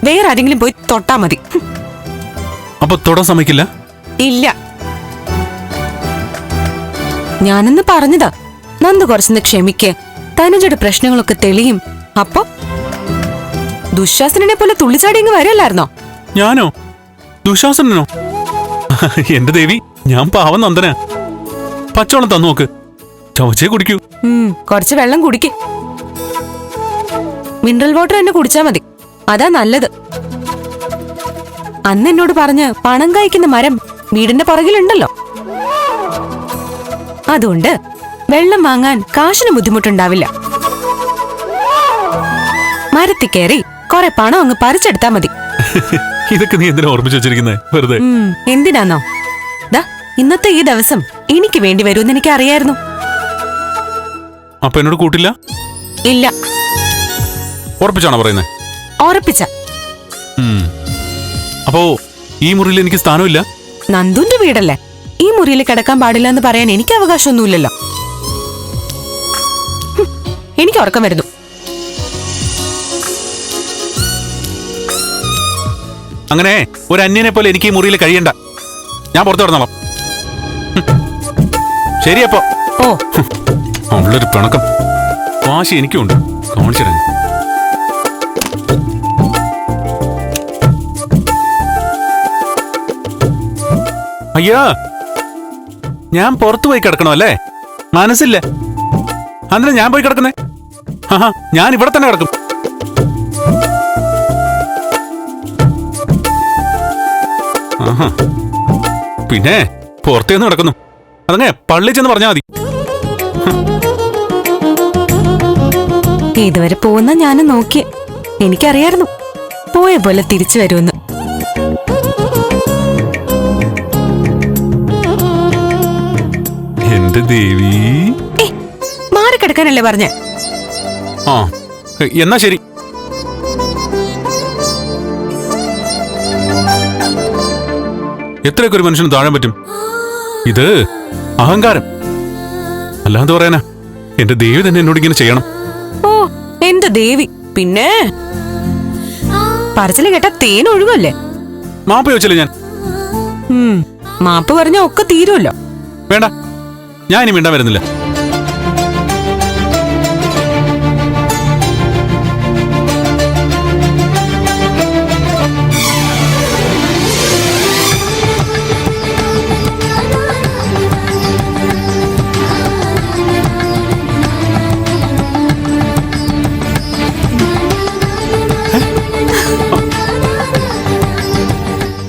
വേറെ ആരെങ്കിലും പോയി തൊട്ടാ മതി. അപ്പൊ തൊടാൻ സമ്മതിക്കില്ല? ഇല്ല. ഞാനെന്ന് പറഞ്ഞതാ. നന്ദു കുറച്ചൊന്ന് ക്ഷമിക്കേ. തനുജയുടെ പ്രശ്നങ്ങളൊക്കെ തെളിയും. അപ്പൊ ദുശാസനെ പോലെ തുള്ളിച്ചാടി ഇങ്ങ് വരല്ലായിരുന്നോ? ഞാനോ? ദുശാസനോ? എന്റെ ദേവി, ഞാൻ പാവം നന്ദന. പച്ചവെള്ളം തന്നു നോക്ക്, ചവച്ചേ കുടിക്കൂ. കുറച്ച് വെള്ളം കുടിക്ക്. മിനറൽ വാട്ടർ തന്നെ കുടിച്ചാ മതി, അതാ നല്ലത്. അന്ന് എന്നോട് പറഞ്ഞ് പണം കായ്ക്കുന്ന മരം വീടിന്റെ പുറകിലുണ്ടല്ലോ. അതുകൊണ്ട് വെള്ളം വാങ്ങാൻ കാശിന് ബുദ്ധിമുട്ടുണ്ടാവില്ല. മരത്തിൽ കയറി കുറെ പണം അങ്ങ് പറിച്ചെടുത്താ മതി. ഇതൊക്കെ നീ എന്തിനാ ഓർമ്മിച്ചു വെച്ചിരിക്കുന്നേ? വെറുതെ. എന്തിനാന്നോ? ദാ ഇന്നത്തെ ഈ ദിവസം എനിക്ക് വേണ്ടി വരുമെന്ന് എനിക്ക് അറിയായിരുന്നു. അപ്പൊ എന്നോട് കൂട്ടില്ല? ഇല്ല. ഉറപ്പിച്ചാണോ പറയുന്നേ? ഉറപ്പിച്ച. അപ്പോ ഈ മുറിയിൽ എനിക്ക് സ്ഥാനമില്ല? നന്ദുന്റെ വീടല്ലേ, ഈ മുറിയിൽ കിടക്കാൻ പാടില്ല എന്ന് പറയാൻ എനിക്ക് അവകാശമൊന്നുമില്ലല്ലോ. എനിക്ക് ഉറക്കം വരുന്നു. അങ്ങനെ ഒരു അന്യനെ പോലെ എനിക്ക് ഈ മുറിയിൽ കഴിയണ്ട. ഞാൻ പുറത്തു കിടന്നോളാം. ശരിയപ്പോ. ഓ, അവളൊരു പിണക്കം വാശി എനിക്കുണ്ട്. കാണിച്ചിട. അയ്യാ, ഞാൻ പുറത്തു പോയി കിടക്കണോ അല്ലേ? മനസ്സില്ല. അന്നേരം ഞാൻ പോയി കിടക്കുന്നേ? ഞാൻ ഇവിടെ തന്നെ കിടക്കും. പിന്നെ പുറത്തേന്ന് കിടക്കുന്നു. അതങ്ങനെ പള്ളി ചെന്ന് പറഞ്ഞാ മതി. ഇതുവരെ പോകുന്ന ഞാനും നോക്കി. എനിക്കറിയായിരുന്നു പോയ പോലെ തിരിച്ചു വരുമെന്ന്. എന്റെ ദേവി, മാറിക്കിടക്കാനല്ലേ പറഞ്ഞ? ആ എന്നാ ശരി. എത്രയൊക്കെ ഒരു മനുഷ്യന് താഴാൻ പറ്റും? ഇത് അഹങ്കാരം. അല്ലാതെ പറയാനാ? എന്റെ ദേവി തന്നെ എന്നോട് ഇങ്ങനെ ചെയ്യണം. ഓ, എന്റെ ദേവി. പിന്നെ പറച്ചില് കേട്ട തേൻ ഒഴുകല്ലേ? മാപ്പ് ചോദിച്ചല്ലേ ഞാൻ? മാപ്പ് പറഞ്ഞ ഒക്കെ തീരുമല്ലോ. വേണ്ട, ഞാൻ ഇനി മിണ്ടാൻ വരുന്നില്ല.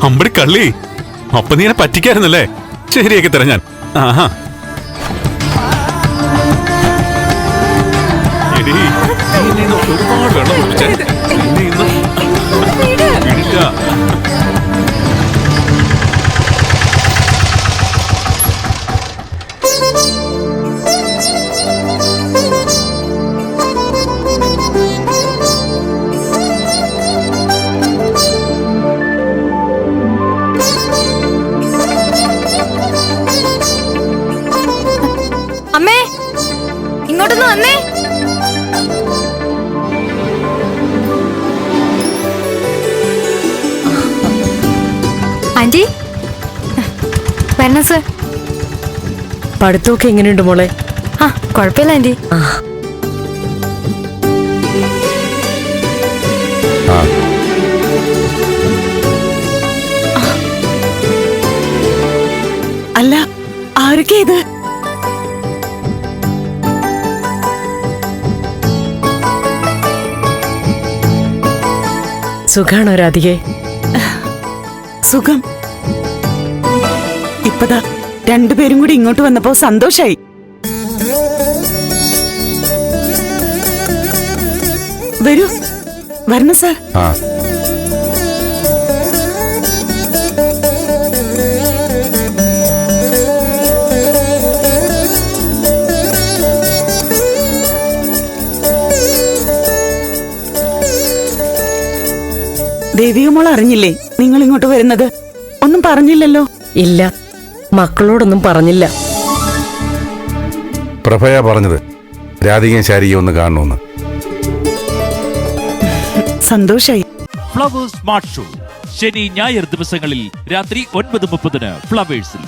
അമ്പടി കള്ളി, അപ്പൊ നീ എന്നെ പറ്റിക്കായിരുന്നല്ലേ? ശരിയാക്കി തരാം ഞാൻ. ആഹാ, ഒരുപാട് വെള്ളം കുടിച്ചേ. അമ്മേ, ഇങ്ങോട്ടൊന്ന് വന്നേ. ആന്റി വരണം സർ. പഠിത്തമൊക്കെ എങ്ങനെയുണ്ട് മോളെ? ആ, കുഴപ്പമില്ല ആന്റി. അല്ല, ആരൊക്കെ ഇത്? സുഖാണോ രാധികെ? സുഖം. ഇപ്പതാ രണ്ടുപേരും കൂടി ഇങ്ങോട്ട് വന്നപ്പോ സന്തോഷായി. വരൂ, വരണം സാർ. ദേവികമോൾ അറിഞ്ഞില്ലേ നിങ്ങൾ ഇങ്ങോട്ട് വരുന്നത്? ഒന്നും പറഞ്ഞില്ലല്ലോ. ഇല്ല, മക്കളോടൊന്നും പറഞ്ഞില്ല. പ്രഭയാ പറഞ്ഞത് രാധികയും ശാരികയും ഒന്ന് കാണണമെന്ന്. സന്തോഷായി. ഫ്ലവേഴ്സ് സ്മാർട്ട് ഷോ ശനി ഞായർ ദിവസങ്ങളിൽ രാത്രി 9:30 ഫ്ലവേഴ്സിൽ.